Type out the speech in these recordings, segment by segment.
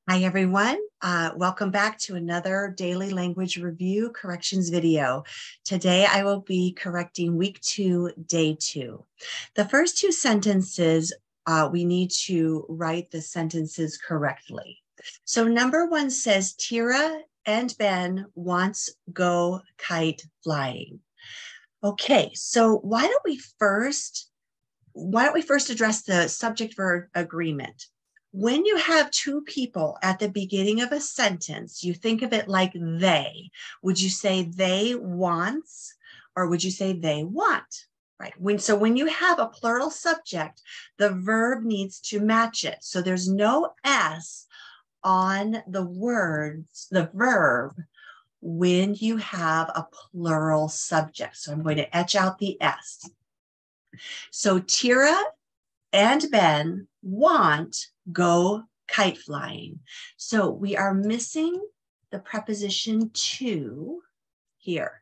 Hi, everyone. Welcome back to another daily language review corrections video. Today, I will be correcting week 2, day 2. The first two sentences, we need to write the sentences correctly. So number 1 says, Tira and Ben wants go kite flying. Okay, so why don't we first address the subject-verb agreement? When you have two people at the beginning of a sentence, you think of it like they. Would you say they wants, or would you say they want? Right. When you have a plural subject, the verb needs to match it. So there's no S on the verb, when you have a plural subject. So I'm going to etch out the S. So Tira and Ben want go kite flying. So we are missing the preposition to here.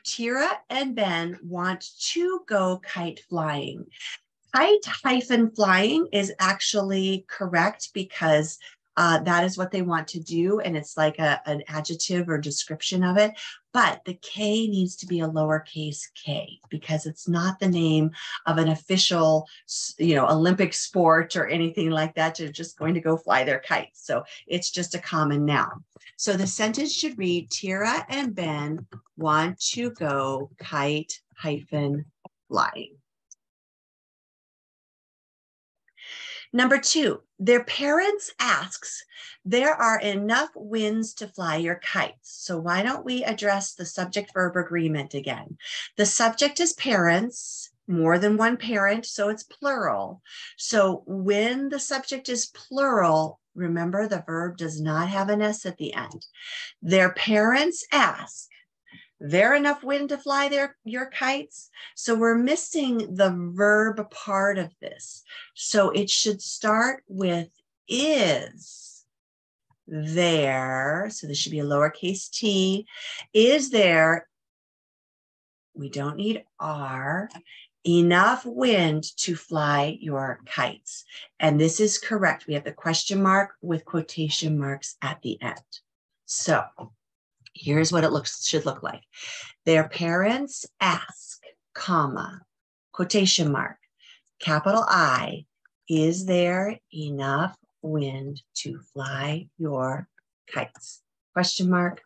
Tira and Ben want to go kite flying. Kite-flying is actually correct because that is what they want to do, and it's like an adjective or description of it. But the K needs to be a lowercase k because it's not the name of an official, Olympic sport or anything like that. They're just going to go fly their kites. So it's just a common noun. So the sentence should read, Tira and Ben want to go kite-flying. Number 2, their parents asks, there are enough winds to fly your kites. So why don't we address the subject-verb agreement again? The subject is parents, more than one parent, so it's plural. So when the subject is plural, remember the verb does not have an S at the end. Their parents ask, there enough wind to fly your kites? So we're missing the verb part of this. So it should start with is there. So this should be a lowercase t. Is there, we don't need are, enough wind to fly your kites? And this is correct. We have the question mark with quotation marks at the end. So here's what it should look like. Their parents ask, comma, quotation mark, capital I, is there enough wind to fly your kites? Question mark,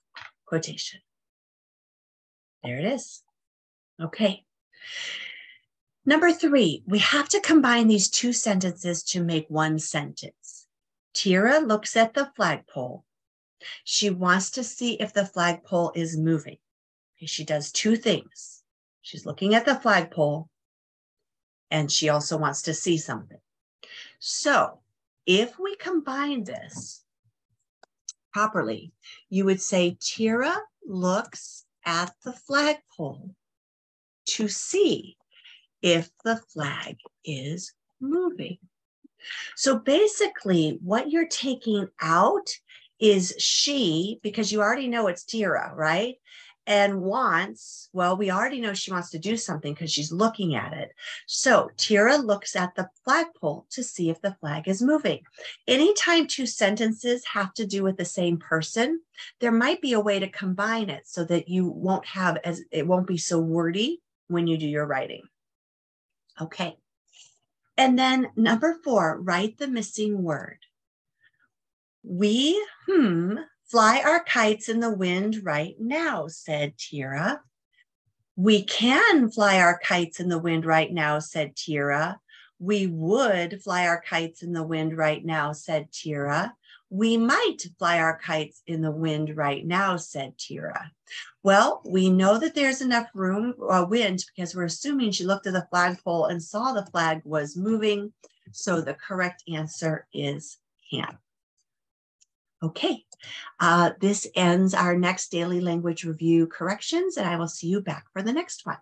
quotation. There it is. Okay. Number 3, we have to combine these two sentences to make one sentence. Tira looks at the flagpole. She wants to see if the flagpole is moving. She does two things. She's looking at the flagpole, and she also wants to see something. So if we combine this properly, you would say Tira looks at the flagpole to see if the flag is moving. So basically, what you're taking out is she, because you already know it's Tira, right? And wants, well, we already know she wants to do something because she's looking at it. So Tira looks at the flagpole to see if the flag is moving. Anytime two sentences have to do with the same person, there might be a way to combine it so that you won't have it won't be so wordy when you do your writing. Okay. And then number 4, write the missing word. We, fly our kites in the wind right now, said Tira. We can fly our kites in the wind right now, said Tira. We would fly our kites in the wind right now, said Tira. We might fly our kites in the wind right now, said Tira. Well, we know that there's enough wind because we're assuming she looked at the flagpole and saw the flag was moving. So the correct answer is can. Okay, this ends our next daily language review corrections, and I will see you back for the next one.